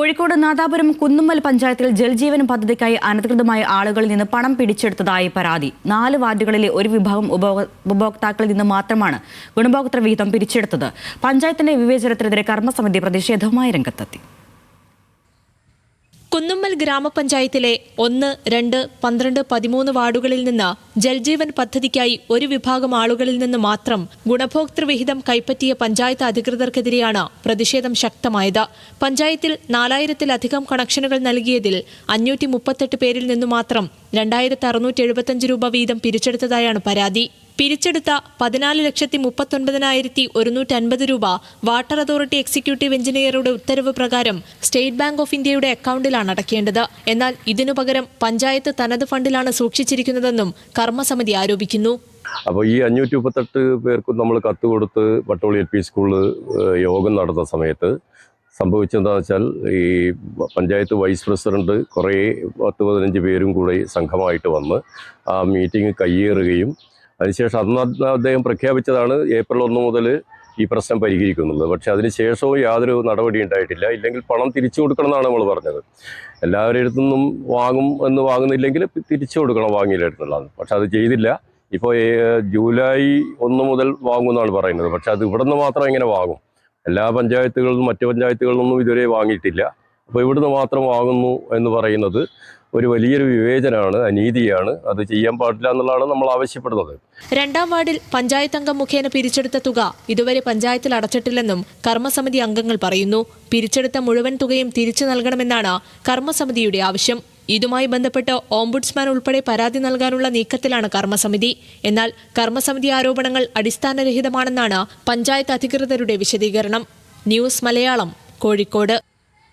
കോഴിക്കോട് നാദാപുരം കുന്നുമ്മൽ പഞ്ചായത്തിൽ ജൽജീവൻ പദ്ധതിക്കായി അനധികൃതമായ ആളുകളിൽ നിന്ന് പണം പിടിച്ചെടുത്തതായി പരാതി. 4 വാർഡുകളിലെ ഒരു വിഭാഗം ഉപഭോക്താക്കളിൽ നിന്ന് മാത്രമാണ് ഗുണഭോക്തൃ വിഹിതം പിരിച്ചെടുത്തത്. പഞ്ചായത്തിന്റെ വിവേചനത്തിനെതിരെ കർമ്മസമിതി പ്രതിഷേധവുമായി രംഗത്തെത്തി. കുന്നുമ്മൽ ഗ്രാമപഞ്ചായത്തിലെ 1, 2, 12, 13 വാർഡുകളിൽ നിന്ന് ജൽജീവൻ പദ്ധതിക്കായി ഒരു വിഭാഗം ആളുകളിൽ നിന്ന് മാത്രം ഗുണഭോക്തൃ വിഹിതം കൈപ്പറ്റിയ പഞ്ചായത്ത് അധികൃതർക്കെതിരെയാണ് പ്രതിഷേധം ശക്തമായത്. പഞ്ചായത്തിൽ 4000-ലധികം കണക്ഷനുകൾ നൽകിയതിൽ 538 പേരിൽ നിന്നു മാത്രം 2675 രൂപ വീതം പിരിച്ചെടുത്തതായാണ് പരാതി. പിരിച്ചെടുത്ത 14,39,150 രൂപ വാട്ടർ അതോറിറ്റി എക്സിക്യൂട്ടീവ് എഞ്ചിനീയറുടെ ഉത്തരവ് പ്രകാരം സ്റ്റേറ്റ് ബാങ്ക് ഓഫ് ഇന്ത്യയുടെ അക്കൗണ്ടിലാണ് അടയ്ക്കേണ്ടത്. എന്നാൽ ഇതിനു പകരം പഞ്ചായത്ത് തനത് ഫണ്ടിലാണ് സൂക്ഷിച്ചിരിക്കുന്നതെന്നും കർമ്മസമിതി ആരോപിക്കുന്നു. അപ്പോൾ ഈ 538 പേർക്കും നമ്മൾ കത്ത് കൊടുത്ത് പട്ടോളി LP സ്കൂളിൽ യോഗം നടന്ന സമയത്ത് സംഭവിച്ചതെന്താണെന്ന് വെച്ചാൽ, ഈ പഞ്ചായത്ത് വൈസ് പ്രസിഡന്റ് കുറേ 10-15 പേരും കൂടി സംഘമായിട്ട് വന്ന് ആ മീറ്റിംഗ് കയ്യേറുകയും അതിനുശേഷം അന്ന് അദ്ദേഹം പ്രഖ്യാപിച്ചതാണ് April 1 മുതൽ ഈ പ്രശ്നം പരിഹരിക്കുന്നത്. പക്ഷേ അതിനുശേഷവും യാതൊരു നടപടി ഉണ്ടായിട്ടില്ല. ഇല്ലെങ്കിൽ പണം തിരിച്ചു കൊടുക്കണം എന്നാണ് നമ്മൾ പറഞ്ഞത്. എല്ലാവരുടെ അടുത്തുനിന്നും വാങ്ങുന്നില്ലെങ്കിൽ തിരിച്ചു കൊടുക്കണം വാങ്ങിയില്ലായിരുന്നുള്ളത്. പക്ഷെ അത് ചെയ്തില്ല. ഇപ്പോൾ ജൂലൈ 1 മുതൽ വാങ്ങുമെന്നാണ് പറയുന്നത്. പക്ഷെ അത് ഇവിടെ നിന്ന് മാത്രം എങ്ങനെ വാങ്ങും? എല്ലാ പഞ്ചായത്തുകളിലും മറ്റു പഞ്ചായത്തുകളിലൊന്നും ഇതുവരെ വാങ്ങിയിട്ടില്ല. അപ്പോൾ ഇവിടുന്ന് മാത്രം വാങ്ങുന്നു എന്ന് പറയുന്നത് ഒരു വലിയൊരു വിവേചനമാണ്, അനീതിയാണ്. അത് ചെയ്യാൻ പാടില്ല എന്നുള്ളതാണ് നമ്മൾ ആവശ്യപ്പെടുന്നത്. 2ാം വാർഡിൽ പഞ്ചായത്ത് അംഗം മുഖേന പിരിച്ചെടുത്ത തുക ഇതുവരെ പഞ്ചായത്തിൽ അടച്ചിട്ടില്ലെന്നും കർമ്മസമിതി അംഗങ്ങൾ പറയുന്നു. പിരിച്ചെടുത്ത മുഴുവൻ തുകയും തിരിച്ചു നൽകണമെന്നാണ് കർമ്മസമിതിയുടെ ആവശ്യം. ഇതുമായി ബന്ധപ്പെട്ട് ഓംബുഡ്സ്മാൻ ഉൾപ്പെടെ പരാതി നൽകാനുള്ള നീക്കത്തിലാണ് കർമ്മസമിതി. എന്നാൽ കർമ്മസമിതി ആരോപണങ്ങൾ അടിസ്ഥാനരഹിതമാണെന്നാണ് പഞ്ചായത്ത് അധികൃതരുടെ വിശദീകരണം. ന്യൂസ് മലയാളം, കോഴിക്കോട്.